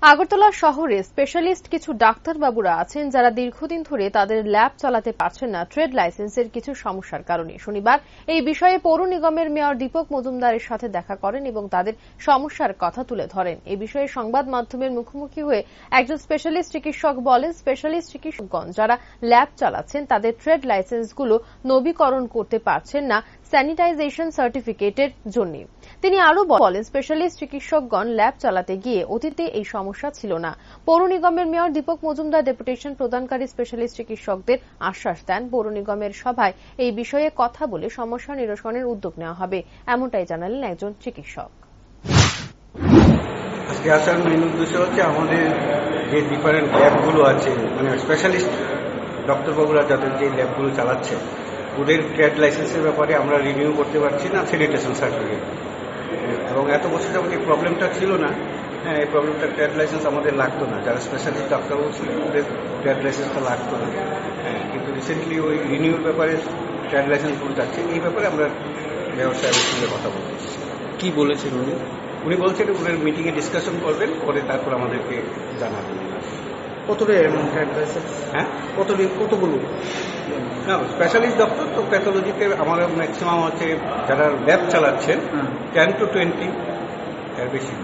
আগরতলা শহরে স্পেশালিস্ট কিছু ডাক্তারবাবুরা আছেন যারা দীর্ঘদিন ধরে তাদের ল্যাব চালাতে পারছেন না ট্রেড লাইসেন্সের কিছু সমস্যার কারণে। শনিবার এই বিষয়ে পৌর নিগমের মেয়র দীপক মজুমদারের সাথে দেখা করেন এবং তাদের সমস্যার কথা তুলে ধরেন। এই বিষয়ে সংবাদ মাধ্যমের মুখোমুখি হয়ে একজন স্পেশালিস্ট চিকিৎসক বলেন, স্পেশালিস্ট চিকিৎসকগণ যারা ল্যাব চালাচ্ছেন তাদের ট্রেড লাইসেন্সগুলো নবীকরণ করতে পারছেন না স্যানিটাইজেশন সার্টিফিকেটের জন্য। তিনি আরও বলেন, স্পেশালিস্ট চিকিৎসকগণ ল্যাব চালাতে গিয়ে অতীতে এই সমস্যা ছিল না। পৌর নিগমের মেয়র দীপক মজুমদার ডেপুটেশন প্রদানকারী স্পেশালিস্ট চিকিৎসকদের আশ্বাস দেন, পৌর নিগমের সভায় এই বিষয়ে কথা বলে সমস্যা নিরসনের উদ্যোগ নেওয়া হবে, এমনটাই জানালেন একজন চিকিৎসক। আজকে আসার মেইন উদ্দেশ্য হচ্ছে আমাদের যে ডিফারেন্ট ল্যাবগুলো আছে, মানে স্পেশালিস্ট ডক্টরবাবুরা যাদের যে ল্যাবগুলো চালাচ্ছে ওদের ট্রেড লাইসেন্সের ব্যাপারে আমরা রিনিউ করতে পারছি না স্যানিটেশন সার্টিফিকেট। এবং এত বছর যাবত এই প্রবলেমটা ছিল না। হ্যাঁ, এই প্রবলেমটা ট্রেড লাইসেন্স আমাদের লাগতো না, যারা স্পেশালিস্ট ডাক্তারবাবু ছিল ওদের ট্রেড লাইসেন্সটা লাগতো না। হ্যাঁ, কিন্তু রিসেন্টলি ওই রিনিউর ব্যাপারে ট্রেড লাইসেন্সগুলো যাচ্ছে, এই ব্যাপারে আমরা মেয়র সাহেবের সঙ্গে কথা বলতেছি। কি বলেছেন উনি বলছেন ওনার মিটিংয়ে ডিসকাশন করবেন, করে তারপর আমাদেরকে জানাবেন। কতটা ট্রেড লাইসেন্স? হ্যাঁ, কতগুলো? না, স্পেশালিস্ট ডক্টর তো প্যাথোলজিতে আমার ম্যাক্সিমাম হচ্ছে যারা ল্যাব চালাচ্ছেন 10 to 20 এর বেশি।